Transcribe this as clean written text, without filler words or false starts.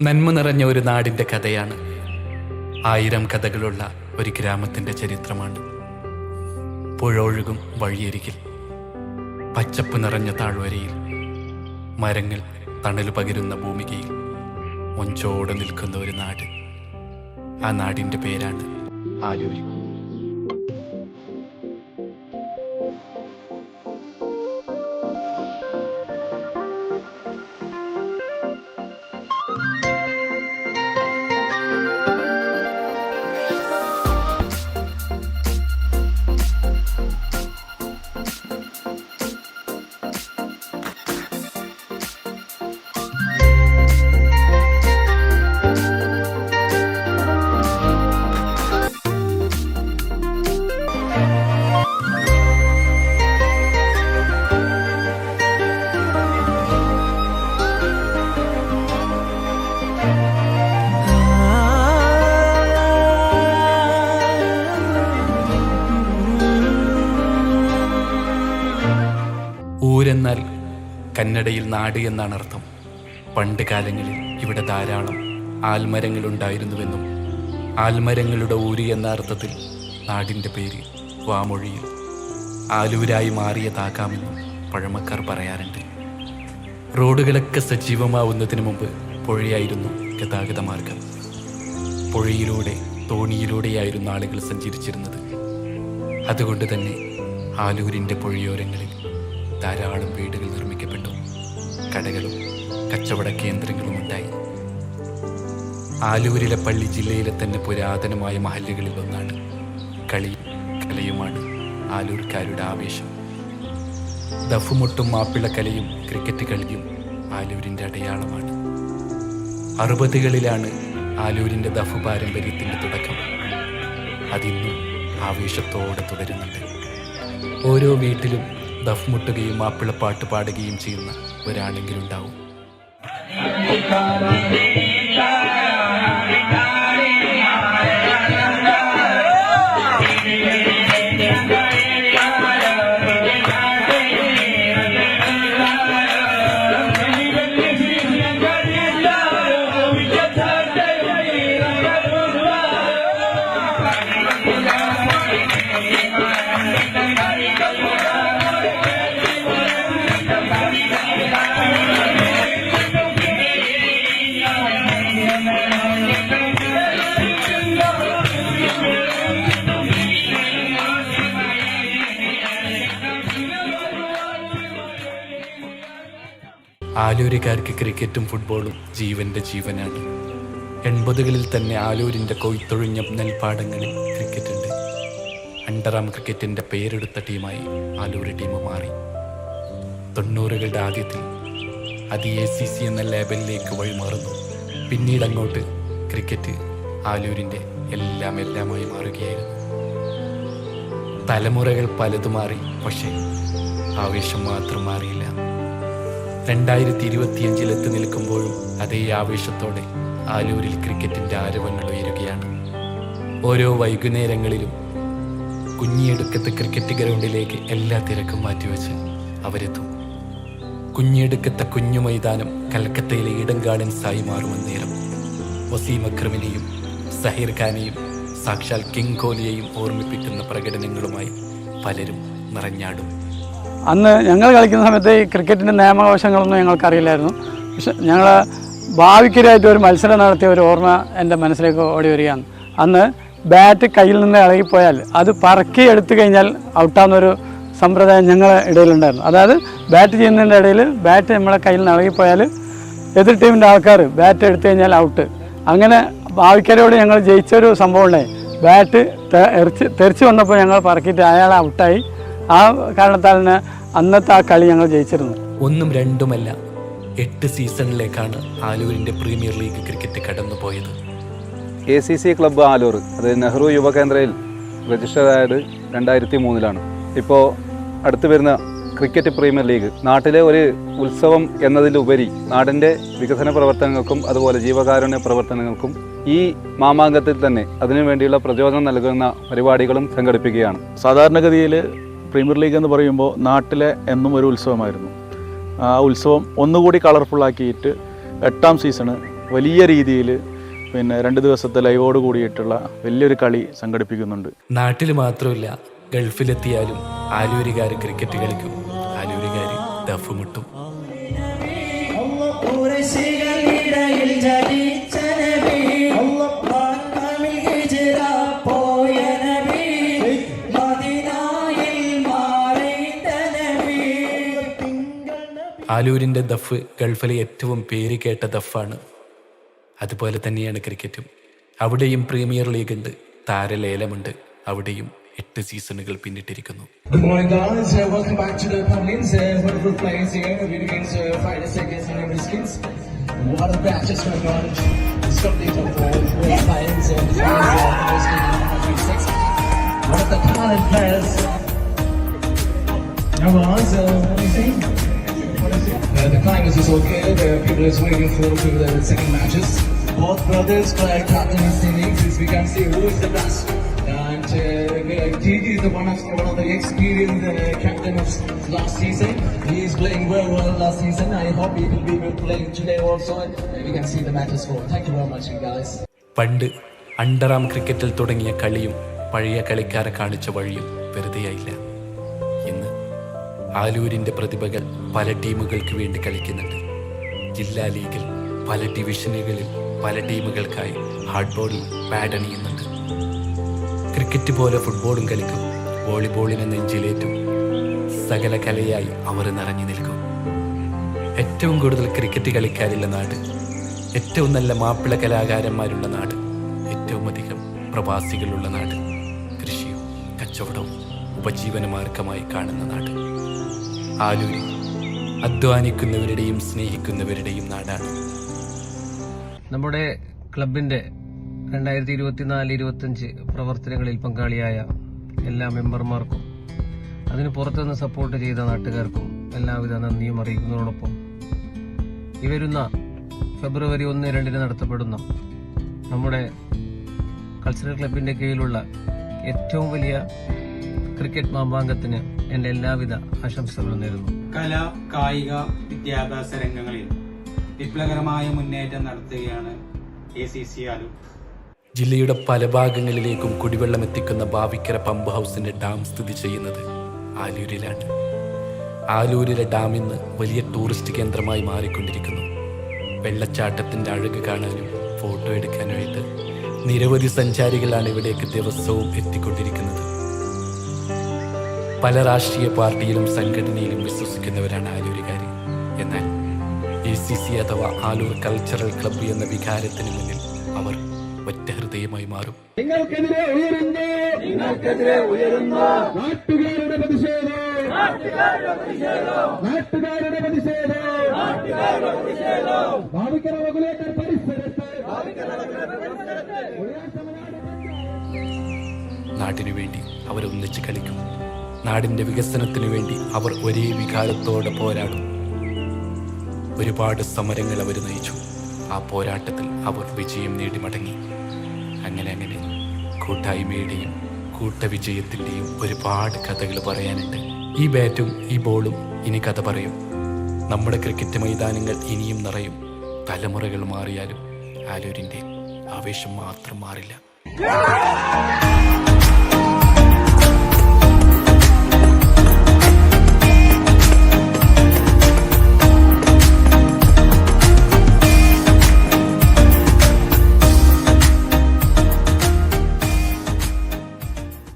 നന്മ നിറഞ്ഞ ഒരു നാടിൻ്റെ കഥയാണ്. 1000 കഥകളുള്ള ഒരു ഗ്രാമത്തിൻ്റെ ചരിത്രമാണ്. പുഴൊഴുകും വഴിയരികിൽ, പച്ചപ്പ് നിറഞ്ഞ താഴ്വരയിൽ, മരങ്ങൾ തണല് പകരുന്ന ഭൂമികയിൽ ഒഞ്ചോടെ നിൽക്കുന്ന ഒരു നാട്. ആ നാടിൻ്റെ പേരാണ് ആലൂര്. ഊരെന്നാൽ കന്നഡയിൽ നാട് എന്നാണ് അർത്ഥം. പണ്ട് കാലങ്ങളിൽ ഇവിടെ ധാരാളം ആൽമരങ്ങളുണ്ടായിരുന്നുവെന്നും ആൽമരങ്ങളുടെ ഊര് എന്ന അർത്ഥത്തിൽ നാടിൻ്റെ പേര് വാമൊഴിയിൽ ആലൂരായി മാറിയതാകാമെന്നും പഴമക്കാർ പറയാറുണ്ട്. റോഡുകളൊക്കെ സജീവമാവുന്നതിന് മുമ്പ് പുഴയായിരുന്നു ഗതാഗത മാർഗം. പുഴയിലൂടെ തോണിയിലൂടെയായിരുന്നു ആളുകൾ സഞ്ചരിച്ചിരുന്നത്. അതുകൊണ്ട് തന്നെ ആലൂരിൻ്റെ പുഴയോരങ്ങളിൽ ധാരാളം വീടുകൾ നിർമ്മിക്കപ്പെട്ടു. കടകളും കച്ചവട കേന്ദ്രങ്ങളും ഉണ്ടായി. ആലൂരിലെ പള്ളി ജില്ലയിലെ തന്നെ പുരാതനമായ മഹല്ലുകളിൽ ഒന്നാണ്. കളിയും കലയുമാണ് ആലൂർക്കാരുടെ ആവേശം. ദഫുമുട്ടും മാപ്പിളക്കലയും ക്രിക്കറ്റ് കളിയും ആലൂരിൻ്റെ അടയാളമാണ്. 60കളിലാണ് ആലൂരിൻ്റെ ദഫ് പാരമ്പര്യത്തിൻ്റെ തുടക്കം. അതിന്നും ആവേശത്തോടെ തുടരുന്നുണ്ട്. ഓരോ വീട്ടിലും ദഫ് മുട്ടുകയും മാപ്പിളപ്പാട്ട് പാടുകയും ചെയ്യുന്ന ഒരാളെങ്കിലും ഉണ്ടാവും. ആലൂരുകാർക്ക് ക്രിക്കറ്റും ഫുട്ബോളും ജീവന്റെ ജീവനാണ്. 80കളിൽ തന്നെ ആലൂരിൻ്റെ കൊയ്ത്തൊഴിഞ്ഞ നെൽപ്പാടങ്ങളിൽ ക്രിക്കറ്റുണ്ട്. അണ്ടറാം ക്രിക്കറ്റിൻ്റെ പേരെടുത്ത ടീമായി ആലൂര് ടീം മാറി. 90കളുടെ ആദ്യത്തിൽ അത് ACC എന്ന ലേബലിലേക്ക് വഴിമാറുന്നു. പിന്നീട് അങ്ങോട്ട് ക്രിക്കറ്റ് ആലൂരിൻ്റെ എല്ലാമായി മാറുകയായിരുന്നു. തലമുറകൾ പലതു മാറി, പക്ഷേ ആവേശം മാത്രം മാറിയില്ല. 2025 എത്തി നിൽക്കുമ്പോഴും അതേ ആവേശത്തോടെ ആലൂരിൽ ക്രിക്കറ്റിൻ്റെ ആരവങ്ങൾ ഉയരുകയാണ്. ഓരോ വൈകുന്നേരങ്ങളിലും കുഞ്ഞിയെടുക്കത്തെ ക്രിക്കറ്റ് ഗ്രൗണ്ടിലേക്ക് എല്ലാ തിരക്കും മാറ്റിവെച്ച് അവരെത്തും. കുഞ്ഞിയെടുക്കത്തെ കുഞ്ഞു മൈതാനം കൽക്കത്തയിലെ ഈഡൻ ഗാർഡൻസായി മാറുമെന്നേരം വസീം അക്രമിനെയും സഹീർ ഖാനെയും സാക്ഷാൽ കിങ് കോഹ്ലിയെയും ഓർമ്മിപ്പിക്കുന്ന പ്രകടനങ്ങളുമായി പലരും നിറഞ്ഞാടും. അന്ന് ഞങ്ങൾ കളിക്കുന്ന സമയത്ത് ഈ ക്രിക്കറ്റിൻ്റെ നിയമവശങ്ങളൊന്നും ഞങ്ങൾക്കറിയില്ലായിരുന്നു. പക്ഷെ ഞങ്ങൾ ഭാവിക്കരായിട്ട് ഒരു മത്സരം നടത്തിയ ഒരു ഓർമ്മ എൻ്റെ മനസ്സിലേക്ക് ഓടി വരികയാണ്. അന്ന് ബാറ്റ് കയ്യിൽ നിന്ന് ഇളകിപ്പോയാൽ അത് പറക്കി എടുത്തു കഴിഞ്ഞാൽ ഔട്ടാകുന്നൊരു സമ്പ്രദായം ഞങ്ങളുടെ ഇടയിലുണ്ടായിരുന്നു. അതായത് ബാറ്റ് ചെയ്യുന്നതിൻ്റെ ഇടയിൽ ബാറ്റ് നമ്മളെ കയ്യിൽ നിന്ന് ഇളകിപ്പോയാൽ എതിർ ടീമിൻ്റെ ആൾക്കാർ ബാറ്റ് എടുത്തു കഴിഞ്ഞാൽ ഔട്ട്. അങ്ങനെ ഭാവിക്കരോട് ഞങ്ങൾ ജയിച്ചൊരു സംഭവം ഉണ്ടായി. ബാറ്റ് തെറിച്ച് വന്നപ്പോൾ ഞങ്ങൾ പറക്കിയിട്ട് അയാൾ ഔട്ടായി. ആ കാരണത്താൽ തന്നെ അന്നത്തെ ആ കളി ഞങ്ങൾ ജയിച്ചിരുന്നു. ഒന്നും രണ്ടുമല്ല, 8 സീസണിലേക്കാണ് ആലൂരിൻ്റെ പ്രീമിയർ ലീഗ് ക്രിക്കറ്റ് കടന്നുപോയത്. ACC ക്ലബ്ബ് ആലൂർ, അത് നെഹ്റു യുവകേന്ദ്രയിൽ രജിസ്റ്റർ ആയത് 2003 ഇപ്പോൾ അടുത്ത് വരുന്ന ക്രിക്കറ്റ് പ്രീമിയർ ലീഗ് നാട്ടിലെ ഒരു ഉത്സവം എന്നതിലുപരി നാടിൻ്റെ വികസന പ്രവർത്തനങ്ങൾക്കും അതുപോലെ ജീവകാരുണ്യ പ്രവർത്തനങ്ങൾക്കും ഈ മാമാങ്കത്തിൽ തന്നെ അതിനു വേണ്ടിയുള്ള പ്രചോദനം നൽകുന്ന പരിപാടികളും സംഘടിപ്പിക്കുകയാണ്. സാധാരണഗതിയിൽ പ്രീമിയർ ലീഗ് എന്ന് പറയുമ്പോൾ നാട്ടിലെ എന്നും ഒരു ഉത്സവമായിരുന്നു. ആ ഉത്സവം ഒന്നുകൂടി കളർഫുള്ളാക്കിയിട്ട് 8ാം സീസണ് വലിയ രീതിയിൽ പിന്നെ 2 ദിവസത്തെ ലൈവോട് കൂടിയിട്ടുള്ള വലിയൊരു കളി സംഘടിപ്പിക്കുന്നുണ്ട്. നാട്ടിൽ മാത്രമല്ല ഗൾഫിലെത്തിയാലും ആലൂരുകാർ ക്രിക്കറ്റ് കളിക്കും, ആലൂരുകാർ ദഫ് മുട്ടും. ആലൂരിൻ്റെ ദഫ് ഗൾഫിലെ ഏറ്റവും പേര് കേട്ട ദഫാണ്. അതുപോലെ തന്നെയാണ് ക്രിക്കറ്റും. അവിടെയും പ്രീമിയർ ലീഗ് ഉണ്ട്, താരലേലമുണ്ട്. അവിടെയും 8 സീസണുകൾ പിന്നിട്ടിരിക്കുന്നു. Good morning guys, welcome back to the Pavilions. Wonderful players here, we're against Friday seconds and every skins. What a match is going on. It's complete of great players and one of the talented players. Now guys, what do you think? The climate is okay, the people is waiting for the second matches. Both brothers play captain in innings, we can see who is the best. And TT is one of the experienced captain of last season. He is playing very well last season. I hope he will be playing today also. And we can see the matches for. Thank you very much, you guys. പണ്ട് അണ്ടറാം ക്രിക്കറ്റിൽ തുടങ്ങിയ കളിയും പഴയ കളിക്കാരെ കാണിച്ച വഴിയും വെറുതെയായില്ല. ഇന്ന് ആലൂരിൻ്റെ പ്രതിഭകൾ പല ടീമുകൾക്ക് വേണ്ടി കളിക്കുന്നുണ്ട്. ജില്ലാ ലീഗിൽ പല ഡിവിഷനുകളിൽ പല ടീമുകൾക്കായി ഹാർഡ് ബോളിൽ പാഡ് അണിയുന്നുണ്ട്. ക്രിക്കറ്റ് പോലെ ഫുട്ബോളും കളിക്കും, വോളിബോളിനെ നെഞ്ചിലേറ്റും. സകല കലയായി അവർ നിറഞ്ഞു നിൽക്കും. ഏറ്റവും കൂടുതൽ ക്രിക്കറ്റ് കളിക്കാരുള്ള നാട്, ഏറ്റവും നല്ല മാപ്പിള കലാകാരന്മാരുള്ള നാട്, ഏറ്റവും അധികം പ്രവാസികളുള്ള നാട്, കൃഷിയും കച്ചവടവും ഉപജീവനമാർഗമായി കാണുന്ന നാട്. ആലൂര് അധ്വാനിക്കുന്നവരുടെയും സ്നേഹിക്കുന്നവരുടെയും നാടാണ്. നമ്മുടെ ക്ലബിന്റെ 2024-25 പ്രവർത്തനങ്ങളിൽ പങ്കാളിയായ എല്ലാ മെമ്പർമാർക്കും അതിന് പുറത്തുനിന്ന് സപ്പോർട്ട് ചെയ്ത നാട്ടുകാർക്കും എല്ലാവിധ നന്ദിയും അറിയിക്കുന്നതോടൊപ്പം ഈ വരുന്ന ഫെബ്രുവരി 1-2 നടത്തപ്പെടുന്ന നമ്മുടെ കൾച്ചറൽ ക്ലബിന്റെ കീഴിലുള്ള ഏറ്റവും വലിയ ക്രിക്കറ്റ് മാമാങ്കത്തിന് എൻ്റെ എല്ലാവിധ ആശംസകളും നേരുന്നു. കല, കായിക, വിദ്യാഭ്യാസ രംഗങ്ങളിൽ വിപ്ലവകരമായ മുന്നേറ്റം നടത്തുകയാണ് ACC ആലൂർ. ജില്ലയുടെ പല ഭാഗങ്ങളിലേക്കും കുടിവെള്ളം എത്തിക്കുന്ന ബാവിക്കര പമ്പ് ഹൗസിന്റെ ഡാം സ്ഥിതി ചെയ്യുന്നത് ആലൂരിലാണ്. ആലൂരിലെ ഡാം ഇന്ന് വലിയ ടൂറിസ്റ്റ് കേന്ദ്രമായി മാറിക്കൊണ്ടിരിക്കുന്നു. വെള്ളച്ചാട്ടത്തിന്റെ അഴക് കാണാനും ഫോട്ടോ എടുക്കാനുമായിട്ട് നിരവധി സഞ്ചാരികളാണ് ഇവിടേക്ക് ദിവസവും എത്തിക്കൊണ്ടിരിക്കുന്നത്. പല രാഷ്ട്രീയ പാർട്ടിയിലും സംഘടനയിലും വിശ്വസിക്കുന്നവരാണ് ആലൂരുകാർ. എന്നാൽ ACC അഥവാ ആലൂർ കൾച്ചറൽ ക്ലബ്ബ് എന്ന വികാരത്തിന് മുന്നിൽ അവർ ഒറ്റ ഹൃദയമായി മാറും. നിങ്ങൾക്കെതിരെ ഉയരുന്നു നാട്ടുകാരുടെ പ്രതിഷേധം, നാട്ടുകാരുടെ പ്രതിഷേധം. ഭാവിക്കര റെഗുലേറ്റർ പരിസരത്ത് നാടിനു വേണ്ടി അവർ ഒന്നിച്ച് കളിക്കും. നാടിന്റെ വികസനത്തിനു വേണ്ടി അവർ ഒരേ വികാരത്തോടെ പോരാടും. ഒരുപാട് സമരങ്ങൾ അവർ നയിച്ചു. ആ പോരാട്ടത്തിൽ അവർ വിജയം നേടി മടങ്ങി. അങ്ങനെ കൂട്ടായ്മയുടെയും കൂട്ടവിജയത്തിൻ്റെയും ഒരുപാട് കഥകൾ പറയാനുണ്ട്. ഈ ബാറ്റും ഈ ബോളും ഇനി കഥ പറയും. നമ്മുടെ ക്രിക്കറ്റ് മൈതാനങ്ങൾ ഇനിയും നിറയും. തലമുറകൾ മാറിയാലും ആലൂരിൻ്റെ ആവേശം മാത്രം മാറില്ല.